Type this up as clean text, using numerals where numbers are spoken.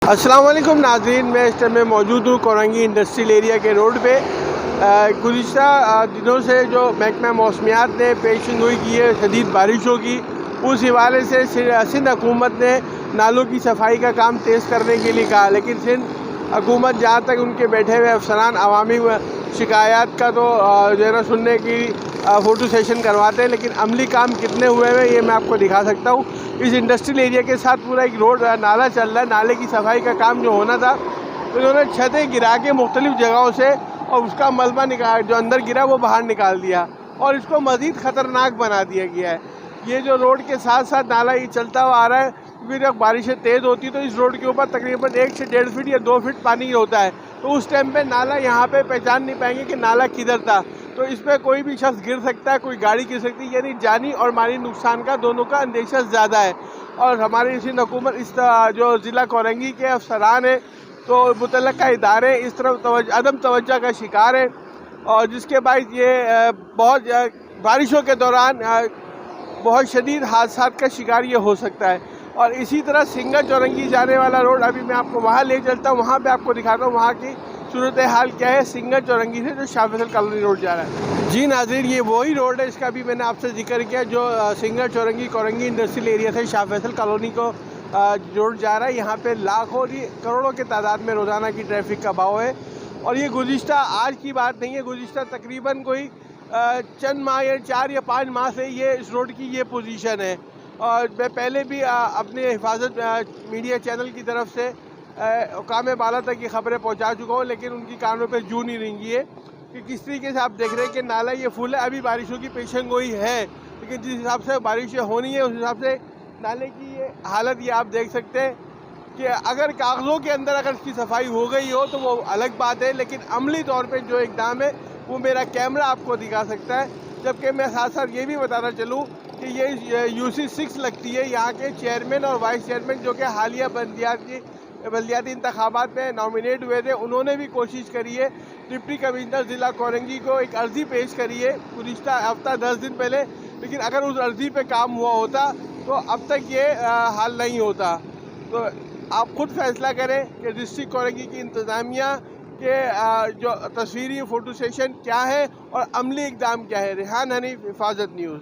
अस्सलाम वालेकुम नाज़रीन, मैं इस टाइम में मौजूद हूँ कोरंगी इंडस्ट्रियल एरिया के रोड पे। गुज़िश्ता दिनों से जो महकमा मौसमियात ने पेशन गोई की है शदीद बारिशों की, उस हवाले से सिंध हुकूमत ने नालों की सफाई का काम तेज़ करने के लिए कहा, लेकिन सिंध हुकूमत जहाँ तक उनके बैठे हुए अफसरान अवामी शिकायत का तो जो है ना सुनने की फ़ोटो सेशन करवाते हैं, लेकिन अमली काम कितने हुए हैं ये मैं आपको दिखा सकता हूँ। इस इंडस्ट्रियल एरिया के साथ पूरा एक रोड नाला चल रहा है। नाले की सफाई का काम जो होना था, तो उन्होंने छतें गिरा के मुख्तलिफ़ जगहों से और उसका मलबा निकाल जो अंदर गिरा वो बाहर निकाल दिया और इसको मज़ीद ख़तरनाक बना दिया गया है। ये जो रोड के साथ साथ नाला ये चलता हुआ आ रहा है, क्योंकि जब बारिशें तेज़ होती है तो इस रोड के ऊपर तकरीबन 1 से 1.5 फीट या 2 फीट पानी होता है, तो उस टाइम पे नाला यहाँ पे पहचान नहीं पाएंगे कि नाला किधर था। तो इस पर कोई भी शख्स गिर सकता है, कोई गाड़ी गिर सकती है, यानी जानी और माली नुकसान का दोनों का अंदेशा ज़्यादा है। और हमारी सिंध हुकूमत इस जो ज़िला कोरंगी के अफसरान हैं, तो मुतल्लिक़ा इदारे इस तरफ अदम तवज्जो का शिकार है, और जिसके बाद ये बहुत बारिशों के दौरान बहुत शदीद हादसात का शिकार ये हो सकता है। और इसी तरह सिंगर चौरंगी जाने वाला रोड, अभी मैं आपको वहाँ ले चलता हूँ, वहाँ पे आपको दिखाता हूँ वहाँ की सूरत हाल क्या है सिंगर चौरंगी से जो शाह फैसल कॉलोनी रोड जा रहा है। जी नाज़रीन, ये वही रोड है, इसका भी मैंने आपसे जिक्र किया, जो सिंगर चौरंगी कोरंगी इंडस्ट्रियल एरिया से शाह फैसल कॉलोनी को रोड जा रहा है। यहाँ पे लाखों करोड़ों के तादाद में रोज़ाना की ट्रैफिक का बहाव है। और ये गुज़िश्ता आज की बात नहीं है, गुज़िश्ता तकरीबन कोई चंद माह या 4 या 5 माह से ये इस रोड की ये पोजीशन है। और मैं पहले भी अपने हिफाजत मीडिया चैनल की तरफ से हुकाम बाला तक ये खबरें पहुंचा चुका हूँ, लेकिन उनकी कानों पे जूं नहीं रेंगी है कि किस तरीके से आप देख रहे हैं कि नाला ये फुल है। अभी बारिशों की पेशन गोई है, लेकिन जिस हिसाब से बारिशें होनी है उस हिसाब से नाले की ये हालत ये आप देख सकते हैं कि अगर कागज़ों के अंदर अगर इसकी सफाई हो गई हो तो वो अलग बात है, लेकिन अमली तौर पर जो इक़दाम है वो मेरा कैमरा आपको दिखा सकता है। जबकि मैं साथ साथ ये भी बताना चलूँ कि ये UC 6 लगती है, यहाँ के चेयरमैन और वाइस चेयरमैन जो कि हालिया बल्दियाती इंतखाबात में नॉमिनेट हुए थे, उन्होंने भी कोशिश करी है। डिप्टी कमिश्नर ज़िला कोरंगी को एक अर्ज़ी पेश करी है गुज़िश्ता हफ्ता 10 दिन पहले, लेकिन अगर उस अर्ज़ी पे काम हुआ होता तो अब तक ये हाल नहीं होता। तो आप खुद फैसला करें कि डिस्ट्रिक्ट कोरंगी की इंतज़ामिया के जो तस्वीरी फ़ोटो सेशन क्या है और अमली इक़दाम क्या है। रेहान हनीफ, हिफाजत न्यूज़।